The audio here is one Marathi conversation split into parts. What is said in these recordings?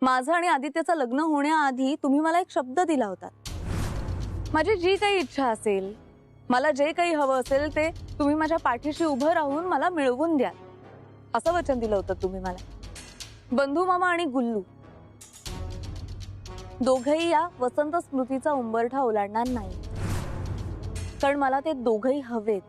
माझं आणि आदित्यचं लग्न होण्याआधी तुम्ही मला एक शब्द दिला होता, माझी जी काही इच्छा असेल, मला जे काही हवं असेल ते तुम्ही माझ्या पाठीशी उभं राहून मला मिळवून द्याल, असं वचन दिलं होतं तुम्ही मला। बंधू मामा आणि गुल्लू दोघेही या वसंत स्मृतीचा उंबरठा ओलांडणार नाही, कारण मला ते दोघेही हवेत।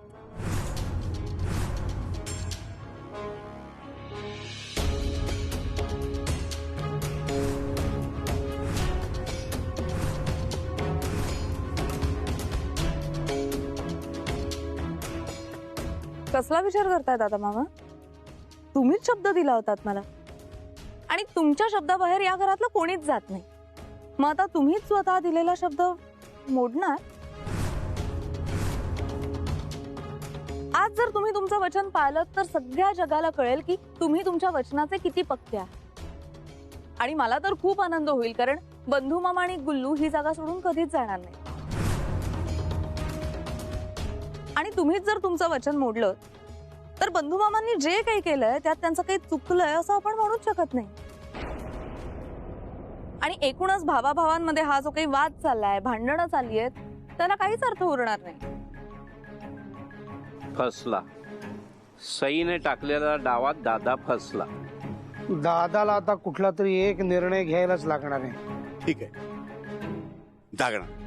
कसला विचार करताय दादा मामा? तुम्हीच शब्द दिला होतात मला आणि तुमच्या शब्दाबाहेर या घरातलं कोणीच जात नाही। मग आता तुम्हीच स्वतः दिलेला शब्द मोडणार? आज जर तुम्ही तुमचं वचन पाळलं तर सगळ्या जगाला कळेल की तुम्ही तुमच्या वचनाचे किती पक्के आहात। आणि मला तर खूप आनंद होईल, कारण बंधू मामा आणि गुल्लू ही जागा सोडून कधीच जाणार नाही। आणि तुम्हीच जर तुमचं वचन मोडलं तर बंधू मामांनी जे काही केलंय त्यात त्यांचं काही चुकलंय असं आपण म्हणूच शकत नाही। आणि एकूणच भावाभावांमध्ये हा जो काही वाद चाललाय, भांडणं चालली आहेत, त्याला काहीच अर्थ उरणार नाही। फसला, सईने टाकलेला डावात दादा फसला। दादाला आता कुठला तरी एक निर्णय घ्यायलाच लागणार आहे। ठीक आहे, जागणार।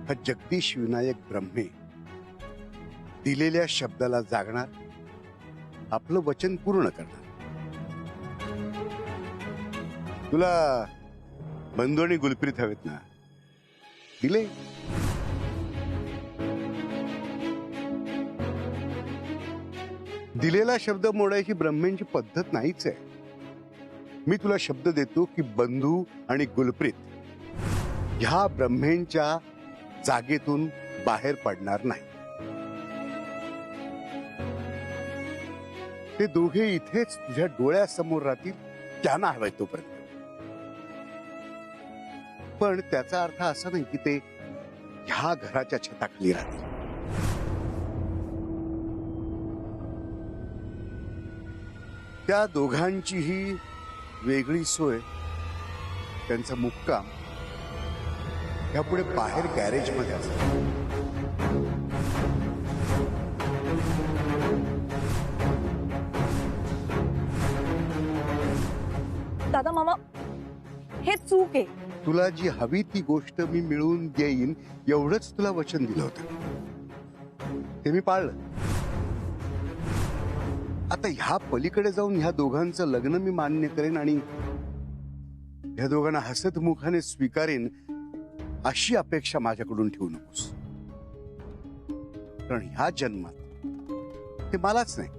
हा जगदीश विनायक ब्रह्मे दिलेल्या शब्दाला जागणार, आपलं वचन पूर्ण करणार। तुला बंधू आणि गुलप्रीत हवेत ना, दिले। दिलेला शब्द मोडायची ब्रह्मेंची पद्धत नाहीच आहे। मी तुला शब्द देतो की बंधू आणि गुलप्रीत ह्या ब्रह्मेंच्या जागेतून बाहेर पडणार नाही। ते दोघे इथेच तुझ्या डोळ्यासमोर राहतील, त्यांना हवंय तोपर्यंत। पण त्याचा अर्थ असा नाही की ते ह्या घराच्या छताखाली राहतील। त्या दोघांचीही वेगळी सोय, त्यांचा मुक्काम यापुढे बाहेर गॅरेज मध्ये असतो। दादा मामा, हे चूक आहे। तुला जी हवी ती गोष्ट मी मिळवून देईन एवढंच तुला वचन दिलं होतं, ते मी पाळलं। आता ह्या पलीकडे जाऊन ह्या दोघांचं लग्न मी मान्य करेन आणि ह्या दोघांना हसत मुखाने स्वीकारेन अशी अपेक्षा माझ्याकडून ठेवू नकोस, कारण ह्या जन्मात ते मलाच नाही,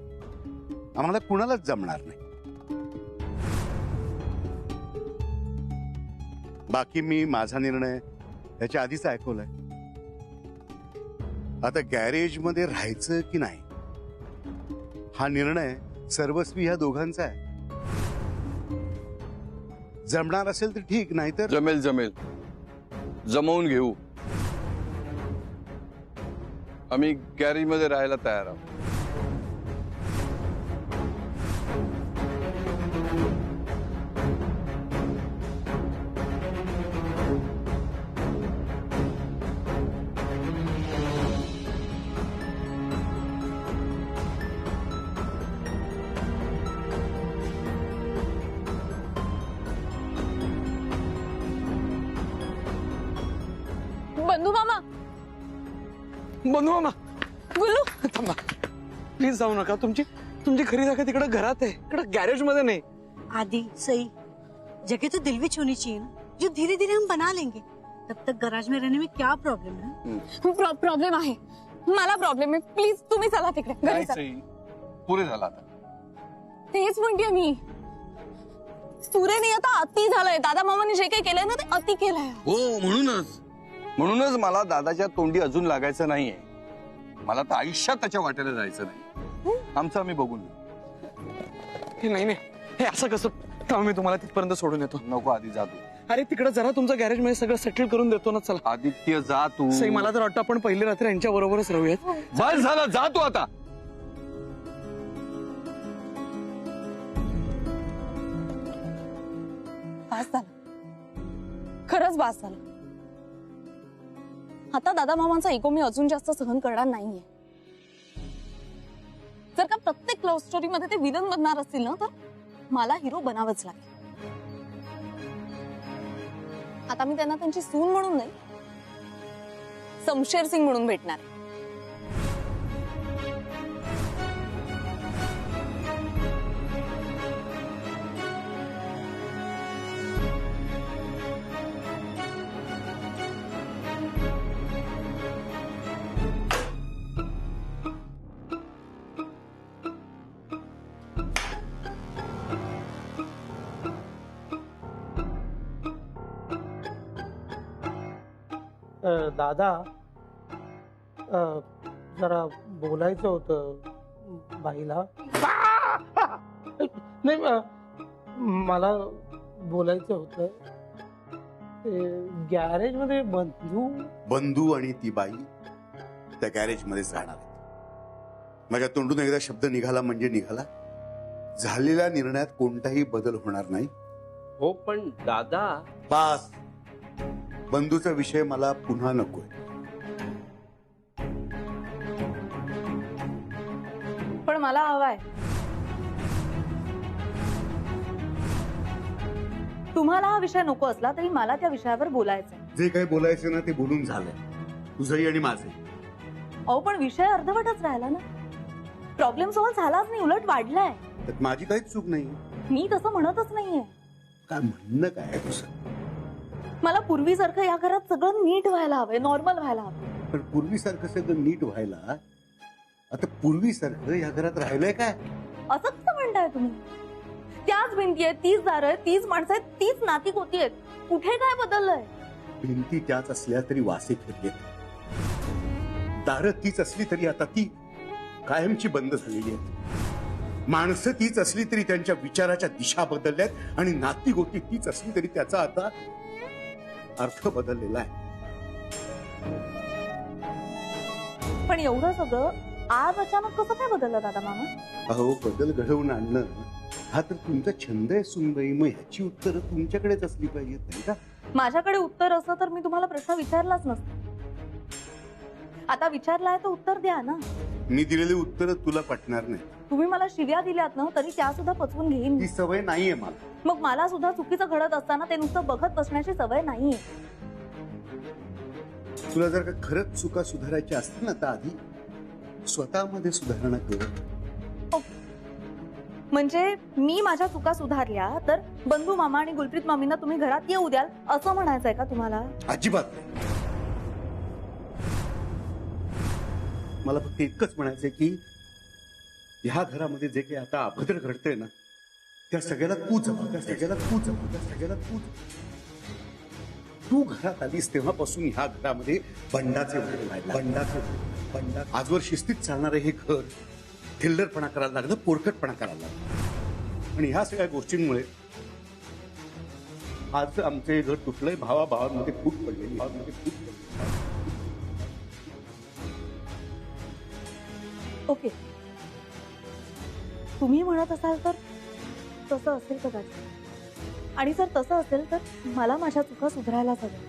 आम्हाला कुणालाच जमणार नाही। बाकी मी माझा निर्णय त्याच्या आधीच ऐकवलाय। आता गॅरेज मध्ये राहायचं की नाही हा निर्णय सर्वस्वी ह्या दोघांचा आहे। जमणार असेल तर ठीक, नाही तर जमेल जमेल, जमवून घेऊ। आम्ही गॅरेज मध्ये राहायला तयार आहोत। बंधू मामा, बंधू मामा, गुल्लू, थांबा प्लीज, जाऊ नका। तुमची खरी जागा तिकडे घरात आहे, इकडे गॅरेज मध्ये नाही। आदि सही, जगह तो दिल विच होनी चाहिए ना, जो धीरे धीरे हम बना लेंगे। तब तक गराज में रहने में क्या प्रॉब्लम है? प्रॉब्लेम आहे, मला प्रॉब्लेम आहे। प्लीज तुम्ही चला तिकडे घरी चला। पुरे झाला आता। तेच म्हणते मी, पुरे नाही, आता अति झालंय। दादा मामाने जे काही केलंय ना ते अति केलंय। हो, म्हणूनच मला दादाच्या तोंडी अजून लागायचं नाहीये। मला तर आयुष्यात त्याच्या वाटेला जायचं नाही। आमचं आम्ही बघून घेऊ। नाही, हे असं कसं? थांबा, मी तुम्हाला तिथपर्यंत सोडून येतो। नको, आधी जा तू। अरे तिकडे जरा तुमचं गॅरेज मध्ये सगळं सेटल करून देतो ना, चला। आदित्य जा तू। सई, मला तर वाटतं आपण पहिली रात्री यांच्या बरोबरच राहूयात। बस झालं, जा तू आता। बास झालं, खरंच बास झालं. आता दादा मामांचा इगो मी अजून जास्त सहन करणार नाहीये. जर का प्रत्येक लव्ह स्टोरी मध्ये ते विलन बनणार असतील ना, तर मला हिरो बनावंच लागेल. आता मी त्यांना त्यांची सून म्हणून नाही, शमशेर सिंग म्हणून भेटणार. दादा, जरा बोलायचं होतं बाईला. नाही, मला बोलायचं होतं. गॅरेज मध्ये बंधू आणि ती बाई त्या गॅरेज मध्येच राहणार आहेत. माझ्या तोंडून एकदा शब्द निघाला म्हणजे निघाला. झालेल्या निर्णयात कोणताही बदल होणार नाही. हो पण दादा, बास, बंधूचा विषय मला पुन्हा नकोय. पण मला हवाय. तुम्हाला हा विषय नको असला तरी मला त्या विषयावर बोलायचं. जे काही बोलायचं ना ते बोलून झालंय, तुझंही आणि माझे. अहो पण विषय अर्धवटच राहिला ना. प्रॉब्लेम सॉल्व्ह झालाच नाही, उलट वाढलाय. त्यात माझी काहीच चूक नाही. मी तसं म्हणतच नाहीये. काय म्हणणं काय आहे तुझं? मला पूर्वीसारखं या घरात सगळं नीट व्हायला हवंय, नॉर्मल व्हायला हवं. पण पूर्वीसारखं सगळं नीट व्हायला आता पूर्वीसारखं या घरात राहिलंय काय? असं कसं म्हणताय तुम्ही? त्याच भिंती आहेत, तीच दारं आहेत, तीच माणसं आहेत, तीच नाती होती आहेत. कुठे काय बदललंय? भिंती त्याच असल्या तरी वासे फिरले. दारं तीच असली तरी आता ती कायमची बंद झालेली आहेत. माणसं तीच असली तरी त्यांच्या विचाराच्या दिशा बदलल्यात आणि नाती गोती तीच असली तरी त्याचा आता अर्थ बदललेला आहे. पण एवढं सगळं आज अचानक कसं काय बदललं दादा मामा? अहो, बदल घडवून आणणं हा तर तुमचा छंद आहे सुनबाई. मग ह्याची उत्तरं तुमच्याकडेच असली पाहिजेत, नाही का? माझ्याकडे उत्तर असं तर मी तुम्हाला प्रश्न विचारलाच नसता. आता विचारलाय तर उत्तर द्या ना. मी दिलेली उत्तरं तुला पटणार नाही. तुम्ही मला शिव्या दिल्यात ना तरी त्या सुद्धा पचवून घेईन मी. ती सवय नाहीये मला. मग मला सुद्धा चुकीचं घडत असताना ते नुसतं बघत बसण्याची सवय नाहीये. तुला जर का खरंच चुका सुधारायच्या असतील ना तर आधी स्वतःमध्ये सुधारणा कर. म्हणजे मी माझ्या चुका सुधारल्या तर बंधू मामा आणि गुलप्रीत मामींना तुम्ही घरात येऊ द्याल असं म्हणायचंय का तुम्हाला? अजिबात नाही. मला फक्त इतकंच म्हणायचंय की ह्या घरामध्ये जे काही आता अभद्र घडतंय ना त्या सगळ्याला तू जबाबदार. तू घरात आलीस तेव्हापासून ह्या घरामध्ये बंडाचे वडे व्हायला. आजवर शिस्तीत चालणारं हे घर थिल्लरपणा करायला लागलं, पोरकटपणा करायला लागलं. आणि ह्या सगळ्या गोष्टींमुळे आज आमचं हे घर तुटलंय. भावाभावांमध्ये फूट पडलेली. ओके, तुम्ही म्हणत असाल तर तसं असेल कदाचित. आणि जर तसं असेल तर मला माझ्या चुका सुधारायलाच हव्या.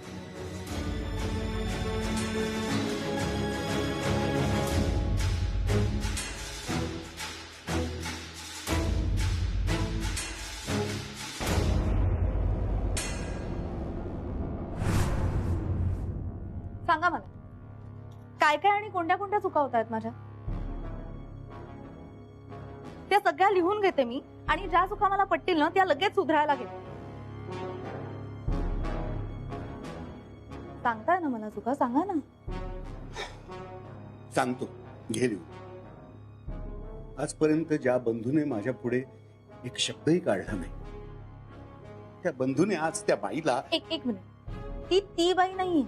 सांगा मला काय काय आणि कोणत्या कोणत्या चुका होत आहेत माझ्या. त्या सगळ्या लिहून घेते मी आणि ज्या चुका मला पटतील ना त्या लगेच सुधारायला घेते. सांगताय ना मला चुका? सांगा ना. सांगतो, घे लिहून. आजपर्यंत ज्या बंधूने माझ्या पुढे एक शब्दही काढला नाही त्या बंधूने आज त्या बाईला एक मिनिट. ती बाई नाहीये.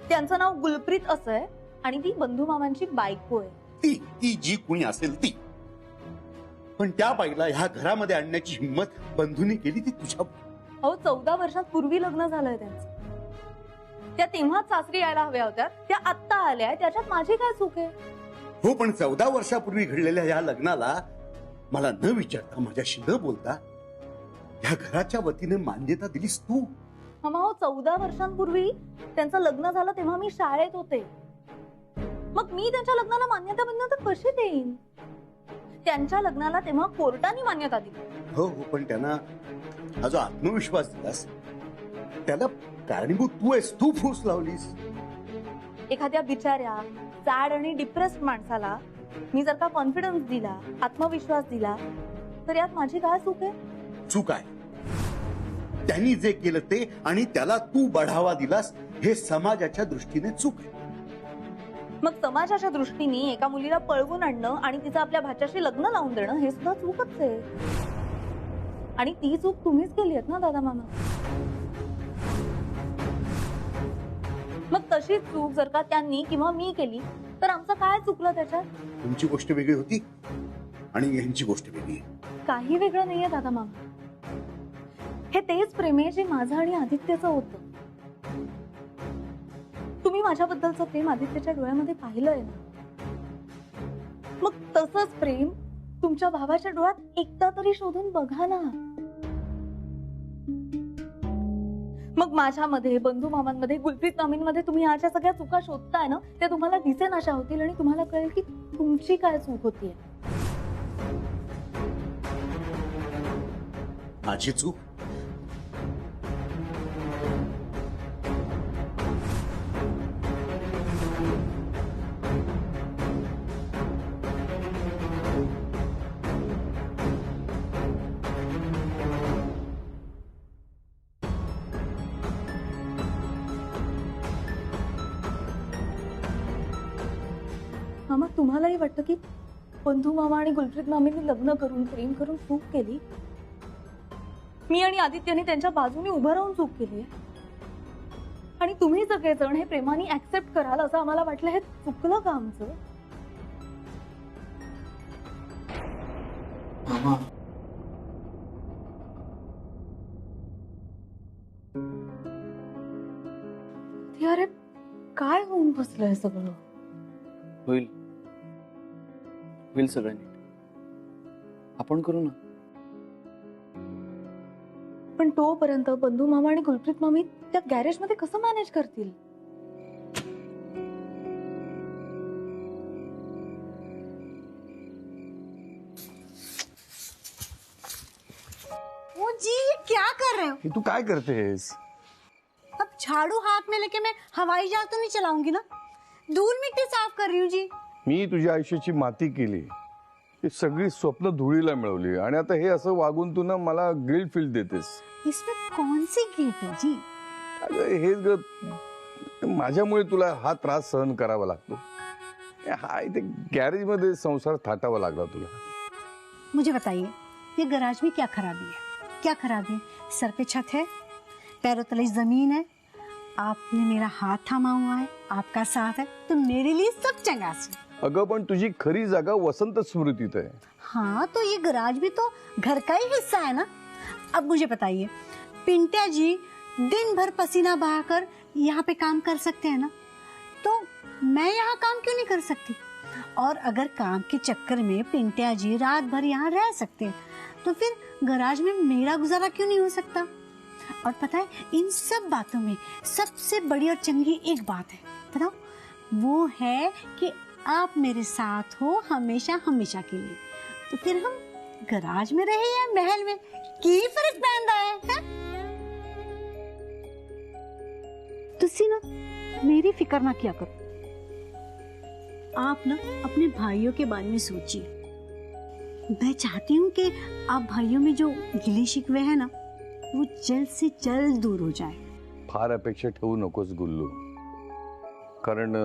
त्यांचं नाव गुलप्रीत असं आहे आणि ती बंधू मामांची बायको आहे. ती जी कुणी असेल ती. पण त्या बाईला ह्या घरामध्ये आणण्याची हिंमत बंधूने केली ती तुझ्या. अहो 14 वर्षात पूर्वी लग्न झालंय त्यांचं. त्या तेव्हाच सासरी यायला हव्या होत्या, त्या आत्ता आल्या. त्याच्यात माझी काय चूक आहे? हो, पण 14 वर्षापूर्वी घडलेल्या या लग्नाला मला न विचारता, माझ्याशी न बोलता ह्या घराच्या वतीने मान्यता दिलीस तू. मामा हो 14 वर्षांपूर्वी त्यांचं लग्न झालं तेव्हा मी शाळेत होते. मग मी त्यांच्या लग्नाला मान्यता कशी देईन? त्यांच्या लग्नाला तेव्हा कोर्टाने मान्यता दिली. हो हो, पण त्यांना हा जो आत्मविश्वास दिलास त्याला कारणीभूत तू आहेस. तू फूस लावलीस. एखाद्या बिचाऱ्या सॅड आणि डिप्रेस्ड माणसाला मी जर का कॉन्फिडन्स दिला, आत्मविश्वास दिला, तर यात माझी काय चूक आहे? चूक आहे त्यांनी जे केलं ते, आणि त्याला तू बढावा दिलास, हे समाजाच्या दृष्टीने चूक आहे. मग समाजाच्या दृष्टीने एका मुलीला पळवून आणणं आणि तिचं आपल्या भाच्याशी लग्न लावून देणं हे सुद्धा चूकच आहे. आणि ती चूक तुम्हीच केली आहेत ना दादा मामा. मग तशीच चूक जर का त्यांनी किंवा मी केली तर आमचं काय चुकलं त्याच्यात? तुमची गोष्ट वेगळी होती आणि यांची गोष्ट वेगळी. काही वेगळं नाहीये दादा मामा. हे तेच प्रेम आहे जे माझं आणि आदित्यचं होतं. तुम्ही माझ्याबद्दलचं प्रेम आदित्यच्या डोळ्यामध्ये पाहिलंय ना. मग तसंच प्रेम तुमच्या भावाच्या डोळ्यात एकदा तरी शोधून बघा ना. मग माझ्यामध्ये, बंधू मामांमध्ये, गुलप्रीत मामींमध्ये तुम्ही या सगळ्या चुका शोधताय ना, त्या तुम्हाला दिसेनाशा होतील आणि तुम्हाला कळेल की तुमची काय चूक होतीये. माझी चूक? मामा तुम्हालाही वाटतं की बंधू मामा आणि गुलप्रीत मामींनी लग्न करून, प्रेम करून चूक केली? मी आणि आदित्यने त्यांच्या बाजूने उभं राहून चूक केली आणि तुम्ही सगळेजण हे प्रेमाने ऍक्सेप्ट कराल असं आम्हाला वाटलं. हे चुकलं का आमचं? अरे काय होऊन बसलंय सगळं? होईल होईल सगळं नीट. आपण करू ना. पण तोपर्यंत बंधू मामा आणि गुलप्रीत मामी त्या गॅरेज मध्ये कसं मॅनेज करतील? ओ जी, ये क्या कर रहे हो? हे तू काय करतेस? अब झाड़ू हाथ में लेके मैं हवाई जहाज तो नहीं चलाऊंगी ना. धूल मिट्टी साफ कर रही हूँ जी. मी तुझ्या आयुष्याची माती केली, ही सगळी स्वप्न धुळीला मिळवली, आणि आता हे असं वागून तू ना मला गिल्ट फील देतेस. इसमें कौन सी गिल्ट है जी? अगं हे माझ्यामुळे तुला हा त्रास सहन करावा लागतो. हा इथे गॅरेज मध्ये संसार थाटावा लागला तुला. मुझे बताइए, ये गराज में क्या खराबी है? क्या खराबी है? सर पे छत है, पैरों तले जमीन है, आपने मेरा हाथ थामा हुआ है, आपका साथ है, तो मेरे लिए सब चंगास है. अगं पण तुझी खरी जागा वसंत स्मृतीत आहे. हाँ, तो ये गराज भी तो घर का ही हिस्सा है ना. अब मुझे बताइए, पिंट्या जी दिन भर पसीना बहाकर यहाँ पे काम कर सकते हैं ना, तो मैं यहाँ काम क्यों नहीं कर सकती? और अगर काम के चक्कर में पिंट्या जी रात भर यहाँ रह सकते हैं, तो फिर गराज में मेरा गुजारा क्यों नहीं हो सकता? और पता है, इन सब बातों में सबसे बड़ी और चंगी एक बात है, बताओ? वो है कि आप मेरे साथ हो हमेशा हमेशा के लिए. तो फिर हम गराज में रहे या महल में, की फर्क पैंदा है? तुसी ना मेरी फिक्र ना किया करो. आप ना अपने भाइयों के बारे में सोचिए. मैं चाहती हूँ कि आप भाइयों में जो गिले शिकवे है ना, वो जल्द से जल्द दूर हो जाए. फार अपेक्षा ठेवू नकोस गुल्लू, कारण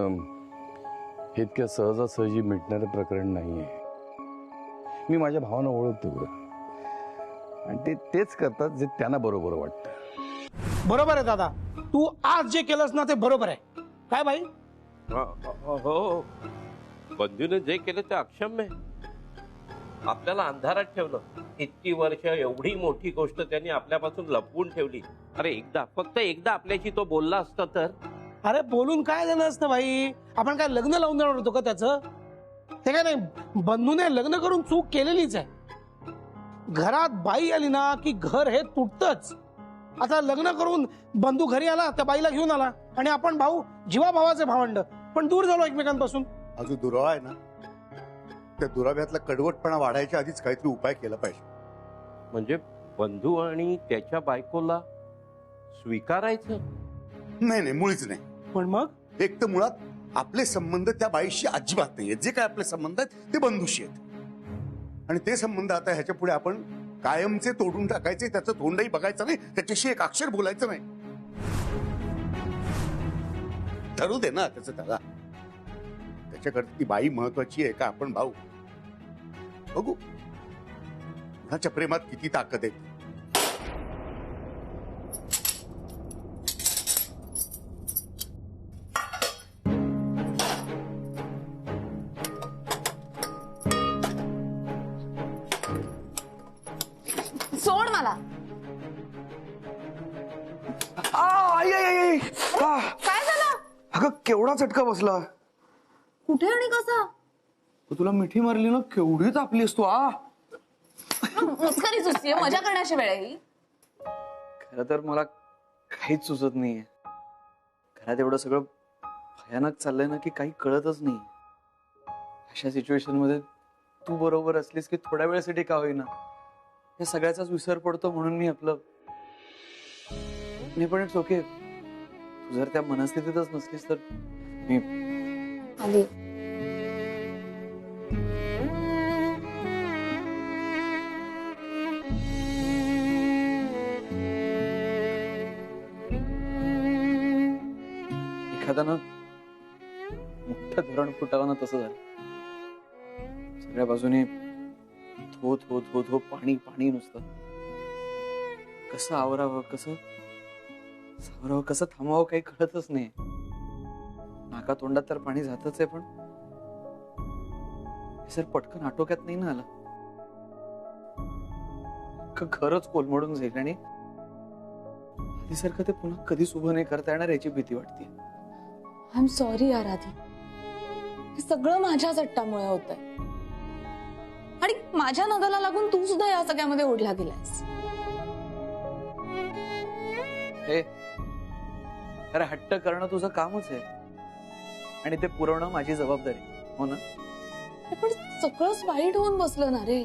हे इतक्या सहजासहजी मिटणारं प्रकरण नाहीये. मी माझ्या भावांना ओळखतो बरं, आणि ते तेच करतात जे त्यांना बरोबर वाटतं. बरोबर आहे दादा. तू आज जे केलंस ना ते बरोबर आहे. काय भाई? हो, बंधूने जे केलं ते अक्षम्य आहे. आपल्याला अंधारात ठेवलं. इतकी वर्ष एवढी मोठी गोष्ट त्यांनी आपल्यापासून लपवून ठेवली. अरे फक्त एकदा आपल्याशी तो बोलला असता तर. अरे बोलून काय झालं असतं भाई? आपण काय लग्न लावून देणार होतो का त्याचं? ते काय नाही, बंधूने लग्न करून चूक केलेलीच आहे. घरात बाई आली ना की घर हे तुटतच. आता लग्न करून बंधू घरी आला, त्या बाईला घेऊन आला आणि आपण भाऊ, जीवाभावाचे भावंड, पण दूर झालो एकमेकांपासून. हा जो दुरावा आहे ना, त्या दुराव्यातला कडवटपणा वाढायच्या आधीच काहीतरी उपाय केला पाहिजे. म्हणजे बंधू आणि त्याच्या बायकोला स्वीकारायचं? नाही नाही, मुळीच नाही. पण मग एक तर मुळात आपले संबंध त्या बाईशी अजिबात नाहीये. जे काय आपले संबंध आहेत ते बंधूशी आहेत, आणि ते संबंध आता ह्याच्या पुढे आपण कायमचे तोडून टाकायचे. त्याचं तोंडही बघायचं नाही, त्याच्याशी एक अक्षर बोलायचं नाही. ठरू दे ना त्याचं त्याला. त्याच्याकडे ती बाई महत्वाची आहे का आपण भाऊ? बघू कुणाच्या प्रेमात किती ताकद आहे. सोड मला. काय झालं? अगं केवढा चटका बसला. कुठे आणि कसा? तुला मिठी मारली ना, केवढी तापलीस तू. मस्करी सुचतीये, मजा करण्याची वेळ आहे ही. खरं तर मला काहीच सुचत नाहीये. घरात एवढं सगळं भयानक चाललंय ना की काही कळतच नाही. अशा सिच्युएशन मध्ये तू बरोबर असलीस की थोड्या वेळासाठी का होईना या सगळ्याचाच विसर पडतो. म्हणून मी आपलं नाही, पण इट्स ओके. तू जर त्या मनस्थितीतच नसलीस तर मी आली. एखाद्यानं मोठं धरण फुटावं ना तसं झालं. सगळ्या बाजूने धो धो धो धो पाणी पाणी नुसतं. कसं आवरावं, कसं सावरावं, कसं थांबवावं काही कळतच नाही. नाका तोंडात तर पाणी जातच आहे, पण सर पटकन आटोक्यात नाही ना आलं. खरंच कोलमडून जाईल आणि आधीसारखं ते पुन्हा कधीच उभं नाही करता येणार याची भीती वाटते. आय एम सॉरी यार आधी. हे सगळं माझ्या सट्टामुळे होतंय आणि माझ्या नगाला लागून तू सुद्धा या सगळ्यामध्ये ओढला गेलायस. हे अरे हट्ट करणं तुझं कामच आहे आणि ते पुरवणं माझी जबाबदारी, हो ना? पण सगळंच वाईट होऊन बसलं ना रे.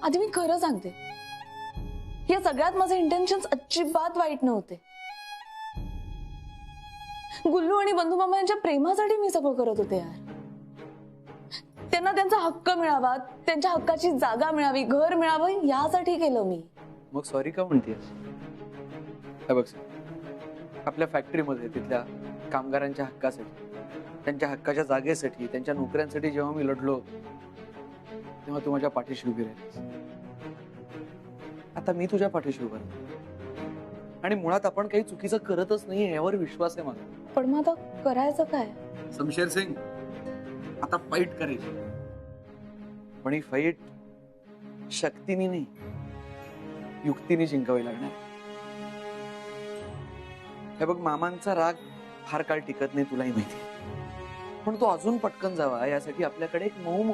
आधी मी खरं सांगते, या सगळ्यात माझे इंटेन्शन्स अजिबात वाईट नव्हते. गुल्लू आणि बंधू मामा यांच्या प्रेमासाठी मी सगळं करत होते यार. त्यांना त्यांचा हक्क मिळावा, त्यांच्या हक्काची जागा मिळावी, घर मिळावं यासाठी केलं मी. मग सॉरी का म्हणतेस? बघ, आपल्या फॅक्टरीमध्ये तिथल्या कामगारांच्या हक्कासाठी, त्यांच्या हक्काच्या जागेसाठी, त्यांच्या नोकऱ्यांसाठी जेव्हा मी लढलो तेव्हा तू माझ्या पाठीशी उभी राहिलीस. आता मी तुझ्या पाठीशी उभा राहिलो आणि मुळात आपण काही चुकीचं करतच नाही यावर विश्वास आहे माझा. पण मग आता करायचं काय? शमशेर सिंग, आता फाईट करायची, पण ही फाईट शक्तीने नाही युक्तीने जिंकावी लागणार. हे बघ, मामांचा राग फार काळ टिकत नाही, तुलाही माहिती, पण तो अजून पटकन जावा यासाठी आपल्याकडे एक मऊ मऊ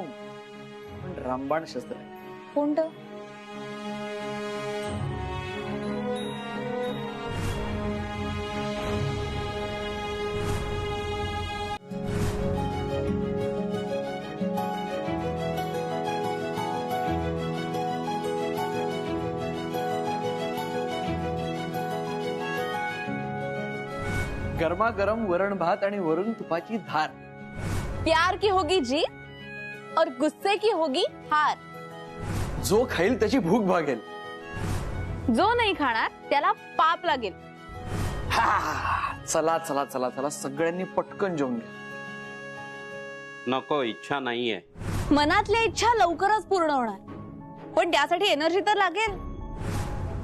पण रामबाण शस्त्र आहे. कोणतं? गरमागरम वरण भात आणि वरून तुपाची धार. प्यार की होगी जीत और गुस्से की होगी हार. जो खाईल त्याची भूक भागेल, जो नाही खाणार त्याला पाप लागेल. चला चला चला चला, सगळ्यांनी पटकन जेवून घ्या. नको, इच्छा नाहीये. मनातल्या इच्छा लवकरच पूर्ण होणार, पण त्यासाठी एनर्जी तर लागेल.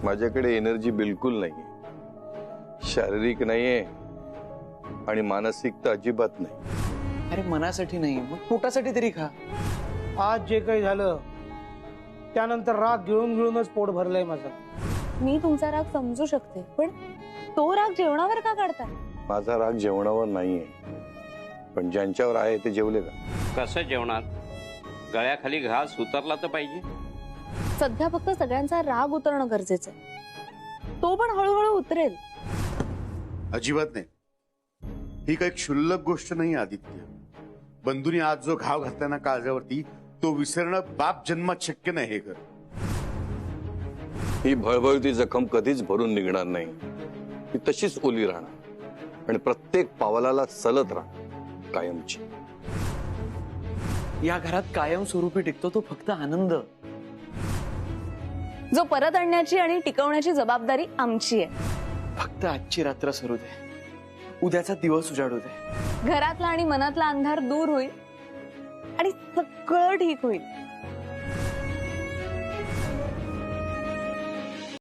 माझ्याकडे एनर्जी बिलकुल नाहीये, शारीरिक नाहीये आणि मानसिक तर अजिबात नाही. अरे मनासाठी नाही, मग पोटासाठी तरी खा. आज जे काही झालं त्यानंतर राग गिळून गिळूनच पोट भरलंय माझं. मी तुमचा राग समजू शकते, पण तो राग जेवणावर का काढताय? माझा राग जेवणावर नाहीये, पण ज्यांच्यावर आहे ते जेवले का? कसं जेवणार? गळ्याखाली घास उतरला तर पाहिजे. सध्या फक्त सगळ्यांचा राग उतरणं गरजेचं आहे. तो पण हळूहळू उतरेल. अजिबात नाही. ही काही क्षुल्लक गोष्ट नाही आदित्य. बंधूने आज जो घाव घातला ना काळजावरती, तो विसरणं बाप जन्मात शक्य नाही. हे घर, ही भळभळती जखम कधीच भरून निघणार नाही. ती तशीच ओली राहणार आणि प्रत्येक पावलाला सलत राहणार कायमची. या घरात कायम स्वरूपी टिकतो तो फक्त आनंद. जो परत आणण्याची आणि टिकवण्याची जबाबदारी आमची आहे. फक्त आजची रात्र सरू दे, उद्याचा दिवस उजाडू दे. घरातला आणि मनातला अंधार दूर होईल आणि सगळं ठीक होईल.